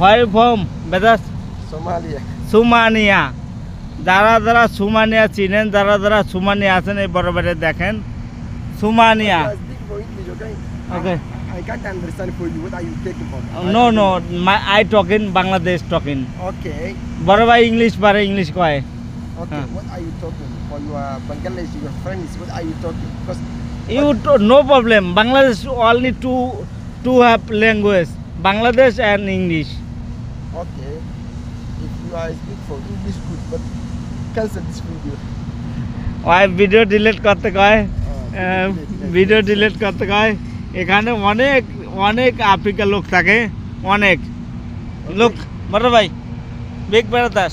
Where from? Bedas? Somalia. সুমানিয়া। যারা যারা সুমানিয়া চিনেন, যারা যারা সুমানিয়া আছেন এই বরাবরে দেখেন সুমানিয়া। I speak for English, okay? Okay. I can't understand for you. What are you taking from? No, no. I talking Bangladesh talking. Okay. বরাবর ইংলিশ পারে, ইংলিশ কয়। Okay. What are you talking for your Bangladesh, your friends? What are you talking? Because No problem. Bangladesh only two have language, Bangladesh and English. okay. If you are speak for English, good, but cancel this video. ওই video delete করতে কয়, video delete করতে কয়। এখানে অনেক অনেক আফ্রিকার লোক থাকে, অনেক লোক। বড় ভাই বিগ বেড়াতাস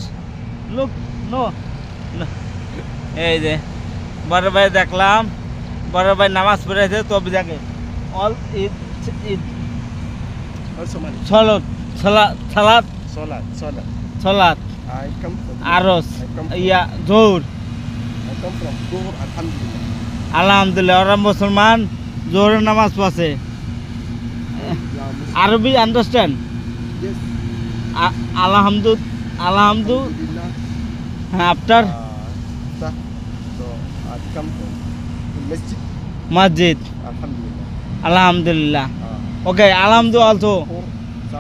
লোক নো। এই যে বড় ভাই দেখলাম, বড় ভাই নামাজ পড়েছে তবে দেখে অল ঈদ Also, man. সলত সালাত Salat. সলাত I come from. আরস I come from. Yeah Johar. I come from Gohar, Alhamdulillah. আলহামদুলিল্লাহ ওরা মুসলমান, জোহরের নামাজ পড়ে। Yeah, Muslim. আরবি আন্ডারস্ট্যান্ড? Yes. আলহামদু Alhamdulillah. After After, so I come from the masjid. মসজিদ Alhamdulillah. আলহামদুলিল্লাহ। ওকে আলহামদু অলসো,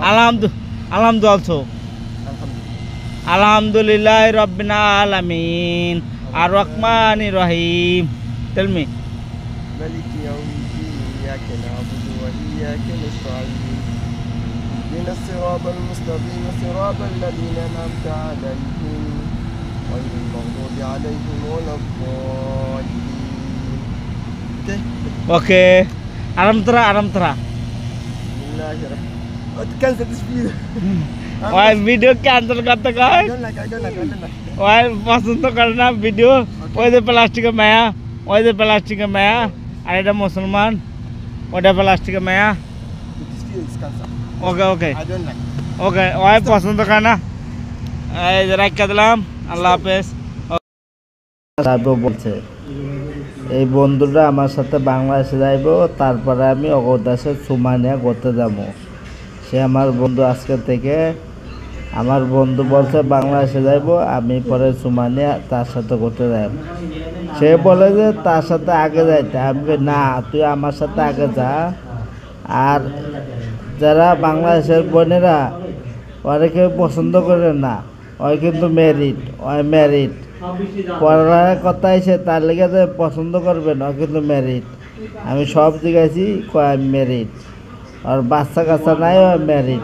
আলহামদু অলসো। Alhamdulillah. আলহামদুলিল্লাহ রাব্বিল আলামিন আর রহমানির রহিম। Tell me. مالك يوم الدين إياك نعبد وإياك نستعين اهدنا الصراط المستقيم صراط الذين أنعمت عليهم غير المغضوب عليهم ولا الضالين. Okay. ওকে আরামতরা بسم الله الرحمن الرحيم. Cancel this video. ওই ভিডিও ক্যান্সেল করতে কয়। I don't like. ওই পছন্দ করে না ভিডিও। ওই যে প্লাস্টিকের মায়া, ওই যে প্লাস্টিকের মায়া, আর এটা মুসলমান, ওটা প্লাস্টিকের মায়া। This video is cancelled. Okay I don't like. ওকে ওই পছন্দ করে না। এই যে রাখা দিলাম, আল্লাহ হাফেজ। বলছে এই বন্ধুরা আমার সাথে বাংলাদেশে যাইব, তারপরে আমি অগদাসে সুমানিয়া করতে যাব। সে আমার বন্ধু আজকে থেকে, আমার বন্ধু বলছে বাংলাদেশে যাইব, আমি পরে সুমানিয়া তার সাথে করতে যাব। সে বলে যে তার সাথে আগে যাইতে, আমি না তুই আমার সাথে আগে যা। আর যারা বাংলাদেশের বোনেরা ওরা কেউ পছন্দ করে না, ওই কিন্তু ম্যারিড পড়ার কথা আছে, তার লেগে যে পছন্দ করবে না, কিন্তু ম্যারিড। আমি সব জিজ্ঞাসি কয় ম্যারিড, আর বাচ্চা কাচ্চা নাই, ম্যারিড।